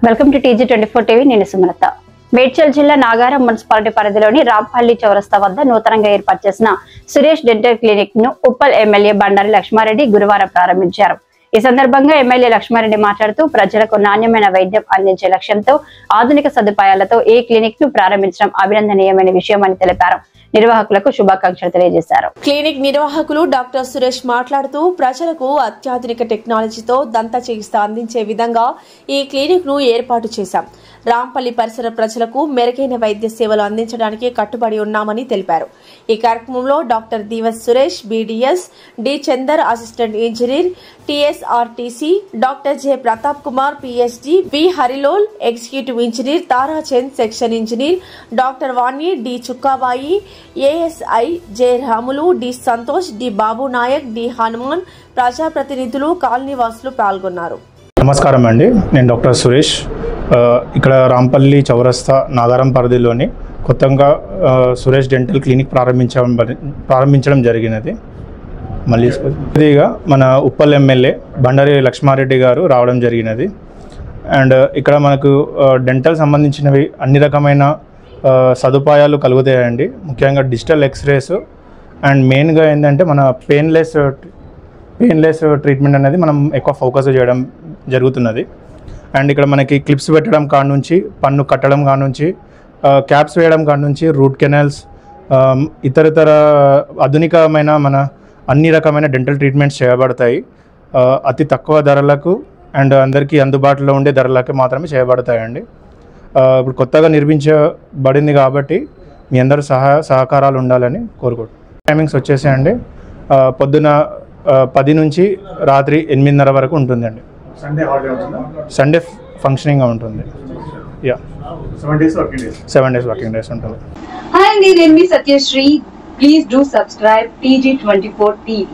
Welcome to TG24 TV. నేను సుమలత. మేడ్చల్ జిల్లా Nagaram municipality పరిధిలోని రాంపల్లి చౌరస్తా వద్ద నూతనంగా ఏర్పాటు చేసిన సురేష్ డెంటల్ క్లినిక్ ను ఉప్పల్ ఎమ్మెల్యే బండారి లక్ష్మారెడ్డి గురువారం ప్రారంభించారు. ఈ సందర్భంగా ఎమ్మెల్యే లక్ష్మారెడ్డి మాట్లాడుతూ ప్రజలకు నాణ్యమైన వైద్యం అందించే లక్ష్యంతో ఆధునిక సదుపాయాలతో ఈ క్లినిక్ ను ప్రారంభించడం అభినందనీయమైన విషయమని తెలిపారు. నిర్వాహకులకు శుభాకాంక్షలు తెలియజేశారు. క్లినిక్ నిర్వాహకులు డాక్టర్ సురేష్ మాట్లాడుతూ ప్రజలకు అత్యాధునిక టెక్నాలజీతో దంత చికిత్స అందించే విధంగా ఈ క్లినిక్ ను ఏర్పాటు చేశాం. రాంపల్లి పరిసర ప్రజలకు మెరుగైన వైద్య సేవలు అందించడానికి కట్టుబడి ఉన్నామని తెలిపారు. ఈ కార్యక్రమంలో doctor Divas Suresh, BDS, D Chandar assistant engineer, TSRTC, doctor J Pratap Kumar PhD, V Harilal executive engineer, Tarachand section engineer, doctor Vani, D Chukkabai, ASI J Ramulu, D Santosh, D Babu Nayak, D Hanuman, ప్రజాప్రతినిధులు, కాలనీవాసులు పాల్గొన్నారు. నమస్కారం అండి, నేను డాక్టర్ సురేష్. ఇక్కడ రాంపల్లి చౌరస్తా నాగారం పరిధిలోని కొత్తగా సురేష్ డెంటల్ క్లినిక్ ప్రారంభించడం జరిగినది. మళ్ళీ ఇదిగా మన ఉప్పల్ ఎమ్మెల్యే బండారి లక్ష్మారెడ్డి గారు రావడం జరిగినది. అండ్ ఇక్కడ మనకు డెంటల్ సంబంధించినవి అన్ని రకమైన సదుపాయాలు కలుగుతాయండి. ముఖ్యంగా డిజిటల్ ఎక్స్రేస్ అండ్ మెయిన్గా ఏంటంటే మన పెయిన్లెస్ ట్రీట్మెంట్ అనేది మనం ఎక్కువ ఫోకస్ చేయడం జరుగుతున్నది. అండ్ ఇక్కడ మనకి క్లిప్స్ పెట్టడం కాడ నుంచి, పన్ను కట్టడం కాడ నుంచి, క్యాప్స్ వేయడం కాడ నుంచి, రూట్ కెనాల్స్, ఇతర ఆధునికమైన మన అన్ని రకమైన డెంటల్ ట్రీట్మెంట్స్ చేయబడతాయి. అతి తక్కువ ధరలకు అండ్ అందరికీ అందుబాటులో ఉండే ధరలకి మాత్రమే చేయబడతాయండి. ఇప్పుడు కొత్తగా నిర్మించబడింది కాబట్టి మీ అందరూ సహకారాలు ఉండాలని కోరుకుంటున్నాను. టైమింగ్స్ వచ్చేసేయండి, పొద్దున 10 నుంచి రాత్రి 8:30 వరకు ఉంటుందండి. సండే ఫంక్షనింగ్గా ఉంటుంది. 7 days వర్కింగ్ డేస్ ఉంటుంది. హాయ్ అండి, నేను మీ Satyasri. Please do subscribe TG24 TV.